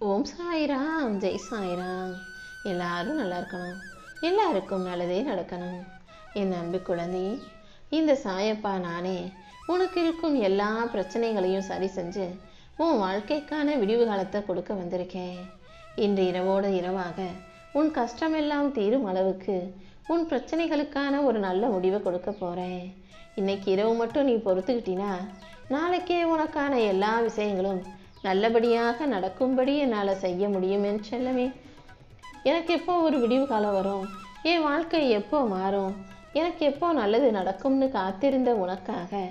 ஓம் சாய்ராம், ஜெய் சாய்ராம். எல்லாரும் நல்லா இருக்கணும், எல்லாருக்கும் நல்லதே நடக்கணும். என் அன்பு குழந்தை, இந்த சாயப்பா நானே உனக்கு இருக்கும் எல்லா பிரச்சனைகளையும் சரி செஞ்சு உன் வாழ்க்கைக்கான விடிவு காலத்தை கொடுக்க வந்திருக்கேன். இன்று இரவோடு இரவாக உன் கஷ்டமெல்லாம் தீரும் அளவுக்கு உன் பிரச்சனைகளுக்கான ஒரு நல்ல முடிவை கொடுக்க போகிறேன். இன்னைக்கு இரவு மட்டும் நீ பொறுத்துக்கிட்டினா நாளைக்கே உனக்கான எல்லா விஷயங்களும் நல்லபடியாக நடக்கும்படி என்னால் செய்ய முடியும் என் செல்லமே. எனக்கு எப்போ ஒரு விடிவு காலம் வரும், என் வாழ்க்கை எப்போ மாறும், எனக்கு எப்போ நல்லது நடக்கும்னு காத்திருந்த உனக்காக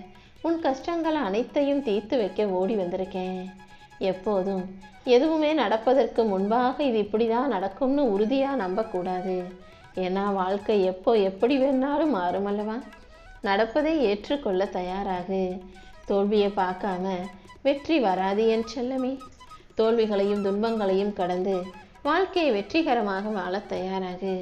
உன் கஷ்டங்கள் அனைத்தையும் தீர்த்து வைக்க ஓடி வந்திருக்கேன். எப்போதும் எதுவுமே நடப்பதற்கு முன்பாக இது இப்படி தான் நடக்கும்னு உறுதியாக நம்பக்கூடாது. ஏன்னா வாழ்க்கை எப்போ எப்படி வேணாலும் மாறும் அல்லவா. நடப்பதை ஏற்றுக்கொள்ள தயாராகு. தோல்வியை பார்க்காம வெற்றி வராது என் செல்லமே. தோல்விகளையும் துன்பங்களையும் கடந்து வாழ்க்கையை வெற்றிகரமாக வாழ தயாராகு.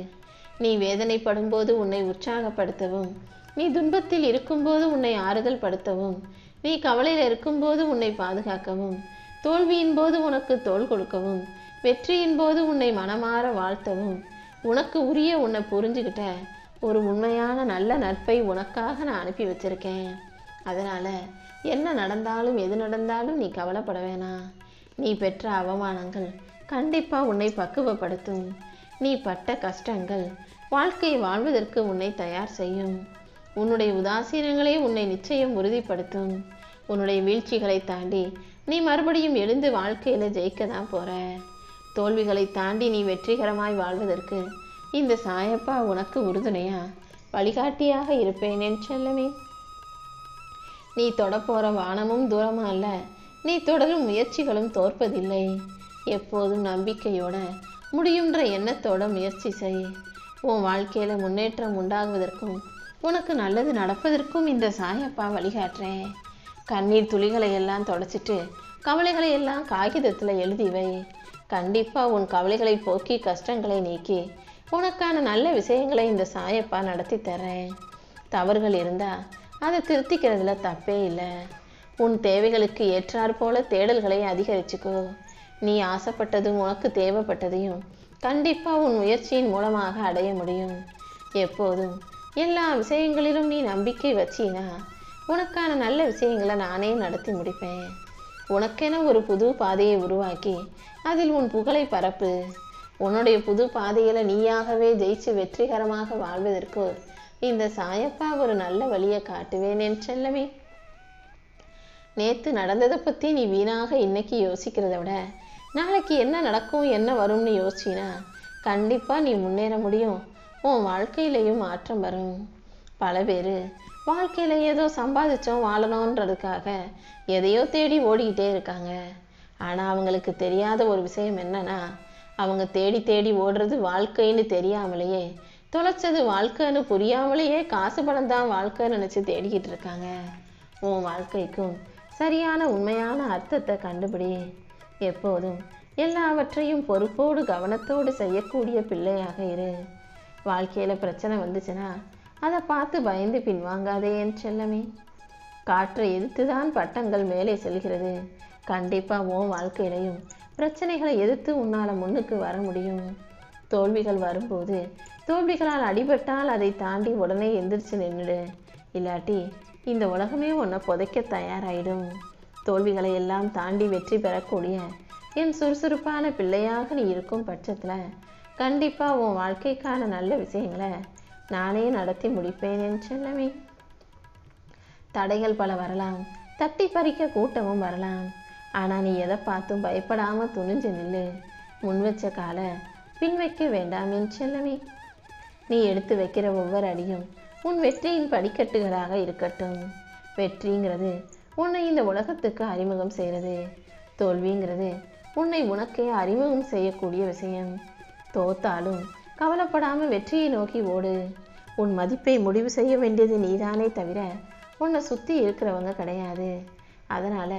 நீ வேதனைப்படும் போது உன்னை உற்சாகப்படுத்தவும், நீ துன்பத்தில் இருக்கும்போது உன்னை ஆறுதல் படுத்தவும், நீ கவலையில் இருக்கும்போது உன்னை பாதுகாக்கவும், தோல்வியின் போது உனக்கு தோள் கொடுக்கவும், வெற்றியின் போது உன்னை மனமாற வாழ்த்தவும், உனக்கு உரிய உன்னை புரிஞ்சுக்கிட்ட ஒரு உண்மையான நல்ல நட்பை உனக்காக நான் அனுப்பி வச்சிருக்கேன். அதனால் என்ன நடந்தாலும் எது நடந்தாலும் நீ கவலைப்பட வேணாம். நீ பெற்ற அவமானங்கள் கண்டிப்பாக உன்னை பக்குவப்படுத்தும். நீ பட்ட கஷ்டங்கள் வாழ்க்கையை வாழ்வதற்கு உன்னை தயார் செய்யும். உன்னுடைய உதாசீனங்களே உன்னை நிச்சயம் உறுதிப்படுத்தும். உன்னுடைய வீழ்ச்சிகளை தாண்டி நீ மறுபடியும் எழுந்து வாழ்க்கையில் ஜெயிக்க தான் போகிற. தோல்விகளை தாண்டி நீ வெற்றிகரமாய் வாழ்வதற்கு இந்த சாயப்பா உனக்கு உறுதுணையா வழிகாட்டியாக இருப்பேன் என் செல்லமே. நீ தொடப்போகிற வானமும் தூரமாக அல்ல, நீ தொடரும் முயற்சிகளும் தோற்பதில்லை. எப்போதும் நம்பிக்கையோட முடியுன்ற எண்ணத்தோட முயற்சி செய். உன் வாழ்க்கையில் முன்னேற்றம் உண்டாகுவதற்கும் உனக்கு நல்லது நடப்பதற்கும் இந்த சாயப்பா வழிகாட்டுறேன். கண்ணீர் துளிகளை எல்லாம் தொடச்சிட்டு கவலைகளை எல்லாம் காகிதத்தில் எழுதி வை. கண்டிப்பாக உன் கவலைகளை போக்கி கஷ்டங்களை நீக்கி உனக்கான நல்ல விஷயங்களை இந்த சாயப்பா நடத்தி தர்றேன். தவறுகள் இருந்தால் அதை திருத்திக்கிறதுல தப்பே இல்லை. உன் தேவைகளுக்கு ஏற்றாற் போல தேடல்களை அதிகரிச்சுக்கோ. நீ ஆசைப்பட்டதும் உனக்கு தேவைப்பட்டதையும் கண்டிப்பாக உன் முயற்சியின் மூலமாக அடைய முடியும். எப்போதும் எல்லா விஷயங்களிலும் நீ நம்பிக்கை வச்சினா உனக்கான நல்ல விஷயங்களை நானே நடத்தி முடிப்பேன். உனக்கென ஒரு புது பாதையை உருவாக்கி அதில் உன் புகழை பரப்பு. உன்னுடைய புது பாதையில் நீயாகவே ஜெயிச்சு வெற்றிகரமாக வாழ்வதற்கு இந்த சாயப்பா ஒரு நல்ல வழியை காட்டுவேன் என் செல்லமே. நேற்று நடந்ததை பற்றி நீ வீணாக இன்னைக்கு யோசிக்கிறத விட நாளைக்கு என்ன நடக்கும் என்ன வரும்னு யோசிச்சினா கண்டிப்பாக நீ முன்னேற முடியும். உன் வாழ்க்கையிலையும் மாற்றம் வரும். பல பேர் வாழ்க்கையில் ஏதோ சம்பாதிச்சோம் வாழணுன்றதுக்காக எதையோ தேடி ஓடிக்கிட்டே இருக்காங்க. ஆனால் அவங்களுக்கு தெரியாத ஒரு விஷயம் என்னன்னா, அவங்க தேடி தேடி ஓடுறது வாழ்க்கைன்னு தெரியாமலேயே, தொலைச்சது வாழ்க்கைன்னு புரியாமலேயே காசு பணம் தான் வாழ்க்கைன்னு நினச்சி தேடிக்கிட்டு இருக்காங்க. உன் வாழ்க்கைக்கும் சரியான உண்மையான அர்த்தத்தை கண்டுபிடி. எப்போதும் எல்லாவற்றையும் பொறுப்போடு கவனத்தோடு செய்யக்கூடிய பிள்ளையாக இரு. வாழ்க்கையில் பிரச்சனை வந்துச்சுன்னா அதை பார்த்து பயந்து பின்வாங்காதே என் செல்லமே. காற்றை எதிர்த்து தான் பட்டங்கள் மேலே செல்கிறது. கண்டிப்பாக உன் வாழ்க்கையிலையும் பிரச்சனைகளை எதிர்த்து உன்னால் முன்னுக்கு வர முடியும். தோல்விகள் வரும்போது தோல்விகளால் அடிபட்டால் அதை தாண்டி உடனே எந்திரிச்சு நின்றுடு. இல்லாட்டி இந்த உலகமே உன்னை புதைக்க தயாராகிடும். தோல்விகளை எல்லாம் தாண்டி வெற்றி பெறக்கூடிய என் சுறுசுறுப்பான பிள்ளையாக நீ இருக்கும் பட்சத்தில் கண்டிப்பாக உன் வாழ்க்கைக்கான நல்ல விஷயங்களை நானே நடத்தி முடிப்பேன் என் செல்லமே. தடைகள் பல வரலாம், தட்டி பறிக்க கூட்டமும் வரலாம். ஆனால் நீ எதை பார்த்தும் பயப்படாமல் துணிஞ்சு நில்லு. முன் வச்ச காலை பின் வைக்க வேண்டாம் என் செல்லமே. நீ எடுத்து வைக்கிற ஒவ்வொரு அடியும் உன் வெற்றியின் படிக்கட்டுகளாக இருக்கட்டும். வெற்றிங்கிறது உன்னை இந்த உலகத்துக்கு அறிமுகம் செய்கிறது. தோல்விங்கிறது உன்னை உனக்கே அறிமுகம் செய்யக்கூடிய விஷயம். தோத்தாலும் கவலைப்படாமல் வெற்றியை நோக்கி ஓடு. உன் மதிப்பை முடிவு செய்ய வேண்டியது நீதானே தவிர உன்னை சுற்றி இருக்கிறவங்க கிடையாது. அதனால்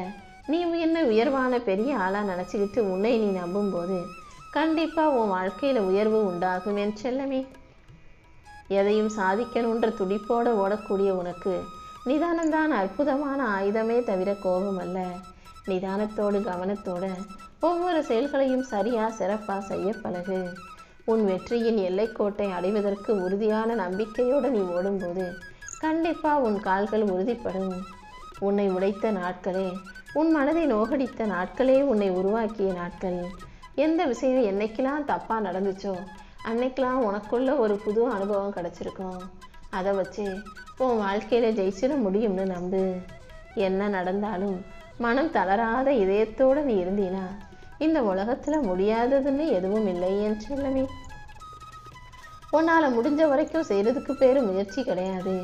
நீ என்ன உயர்வான பெரிய ஆளாக நினச்சிக்கிட்டு உன்னை நீ நம்பும்போது கண்டிப்பாக உன் வாழ்க்கையில் உயர்வு உண்டாகும் என் செல்லமே. எதையும் சாதிக்கணுன்ற துடிப்போடு ஓடக்கூடிய உனக்கு நிதானம்தான் அற்புதமான ஆயுதமே தவிர கோபம் அல்ல. நிதானத்தோடு கவனத்தோடு ஒவ்வொரு செயல்களையும் சரியா சிறப்பா செய்ய பழகு. உன் வெற்றியின் எல்லைக்கோட்டை அடைவதற்கு உறுதியான நம்பிக்கையோடு நீ ஓடும்போது கண்டிப்பா உன் கால்கள் உறுதிப்படும். உன்னை உடைத்த நாட்களே, உன் மனதை நோகடித்த நாட்களே உன்னை உருவாக்கிய நாட்கள். எந்த விஷயம் என்னைக்கெல்லாம் தப்பா நடந்துச்சோ அன்னைக்கெல்லாம் உனக்குள்ள ஒரு புது அனுபவம் கிடைச்சிருக்கும். அதை வச்சு உன் வாழ்க்கையில ஜெயிச்சிட முடியும்னு நம்பு. என்ன நடந்தாலும் மனம் தளராத இதயத்தோடு நீ இருந்தீனா இந்த உலகத்துல முடியாததுன்னு எதுவும் இல்லை என் செல்லமே. உன்னால முடிஞ்ச வரைக்கும் செய்யறதுக்கு பேரு முயற்சி கிடையாது.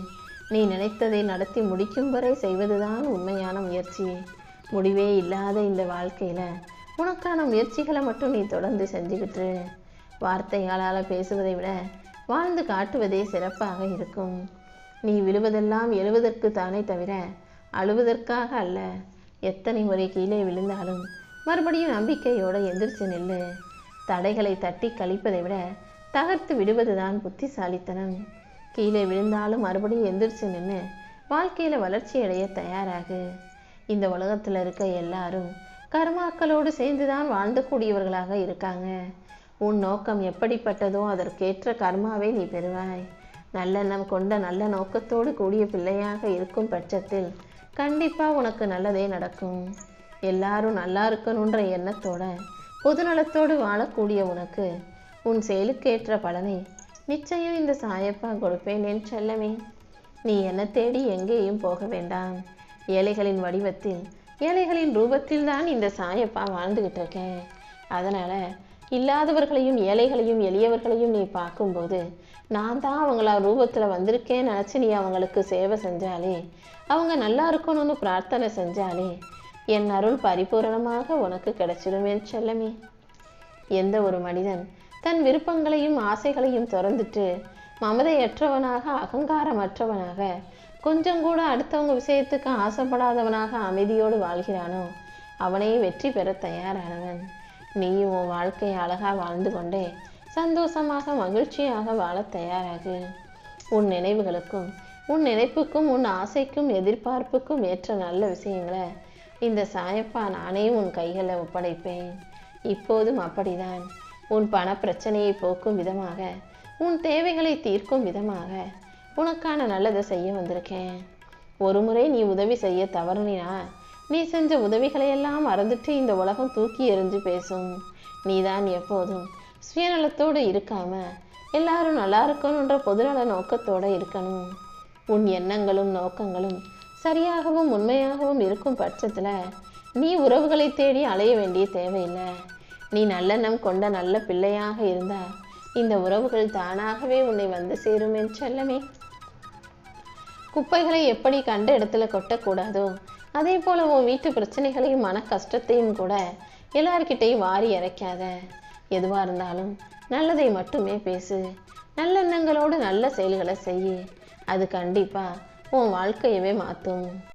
நீ நினைத்ததை நடத்தி முடிக்கும் வரை செய்வதுதான் உண்மையான முயற்சி. முடிவே இல்லாத இந்த வாழ்க்கையில உனக்கான முயற்சிகளை மட்டும் நீ தொடர்ந்து செஞ்சுக்கிட்டு. வார்த்தைகளால் பேசுவதை விட வாழ்ந்து காட்டுவதே சிறப்பாக இருக்கும். நீ விழுவதெல்லாம் எழுவதற்கு தானே தவிர அழுவதற்காக அல்ல. எத்தனை முறை கீழே விழுந்தாலும் மறுபடியும் நம்பிக்கையோடு எந்திரிச்சு நில்லு. தடைகளை தட்டி கழிப்பதை விட தகர்த்து விடுவதுதான் புத்திசாலித்தனம். கீழே விழுந்தாலும் மறுபடியும் எந்திரிச்சு நின்று வாழ்க்கையில வளர்ச்சி அடைய தயாராகு. இந்த உலகத்துல இருக்க எல்லாரும் கர்மாக்களோடு சேர்ந்துதான் வாழ்ந்தக்கூடியவர்களாக இருக்காங்க. உன் நோக்கம் எப்படிப்பட்டதோ அதற்கேற்ற கர்மாவை நீ பெறுவாய். நல்லெண்ணம் கொண்ட நல்ல நோக்கத்தோடு கூடிய பிள்ளையாக இருக்கும் பட்சத்தில் கண்டிப்பா உனக்கு நல்லதே நடக்கும். எல்லாரும் நல்லா இருக்கணுன்ற எண்ணத்தோட பொதுநலத்தோடு வாழக்கூடிய உனக்கு உன் செயலுக்கேற்ற பலனை நிச்சயம் இந்த சாயப்பா கொடுப்பேன் என் செல்லமே. நீ என்ன தேடி எங்கேயும் போக வேண்டாம். ஏழைகளின் வடிவத்தில் ஏழைகளின் ரூபத்தில் தான் இந்த சாயப்பா வாழ்ந்துகிட்டு இருக்கேன். அதனால இல்லாதவர்களையும் ஏழைகளையும் எளியவர்களையும் நீ பார்க்கும்போது நான் தான் அவங்கள ரூபத்துல வந்திருக்கேன்னு நினைச்சு நீ அவங்களுக்கு சேவை செஞ்சாலே, அவங்க நல்லா இருக்கணும்னு பிரார்த்தனை செஞ்சாலே என் அருள் பரிபூரணமாக உனக்கு கிடைச்சிடும் என் செல்லமே. எந்த ஒரு மனிதன் தன் விருப்பங்களையும் ஆசைகளையும் திறந்துட்டு மமதையற்றவனாக அகங்காரமற்றவனாக கொஞ்சம் கூட அடுத்தவங்க விஷயத்துக்கு ஆசைப்படாதவனாக அமைதியோடு வாழ்கிறானோ அவனே வெற்றி பெற தயாரானவன். நீயும் உன் வாழ்க்கையை அழகா வாழ்ந்து கொண்டே சந்தோஷமாக மகிழ்ச்சியாக வாழ தயாராகு. உன் நினைவுகளுக்கும் உன் நினைப்புக்கும் உன் ஆசைக்கும் எதிர்பார்ப்புக்கும் ஏற்ற நல்ல விஷயங்களை இந்த சாயப்பா நானே உன் கைகளை ஒப்படைப்பேன். இப்போதும் அப்படிதான். உன் பண பிரச்சனையை போக்கும் விதமாக, உன் தேவைகளை தீர்க்கும் விதமாக உனக்கான நல்லதை செய்ய வந்திருக்கேன். ஒரு முறை நீ உதவி செய்ய தவறுனா நீ செஞ்ச உதவிகளையெல்லாம் மறந்துட்டு இந்த உலகம் தூக்கி எறிஞ்சு பேசும். நீதான் எப்போதும் சுயநலத்தோடு இருக்காம எல்லாரும் நல்லா இருக்கணுன்ற பொதுநல நோக்கத்தோடு இருக்கணும். உன் எண்ணங்களும் நோக்கங்களும் சரியாகவும் உண்மையாகவும் இருக்கும் பட்சத்துல நீ உறவுகளை தேடி அலைய வேண்டிய தேவையில்லை. நீ நல்லெண்ணம் கொண்ட நல்ல பிள்ளையாக இருந்தா இந்த உறவுகள் தானாகவே உன்னை வந்து சேரும் என் செல்லமே. குப்பைகளை எப்படி கண்ட இடத்துல கொட்டக்கூடாதோ அதே போல உன் வீட்டு பிரச்சனைகளையும் மன கஷ்டத்தையும் கூட எல்லார்கிட்டையும் வாரி இறைக்காத. எதுவா இருந்தாலும் நல்லதை மட்டுமே பேசு. நல்லெண்ணங்களோடு நல்ல செயல்களை செய்யு. அது கண்டிப்பா உன் வாழ்க்கையவே மாற்றும்.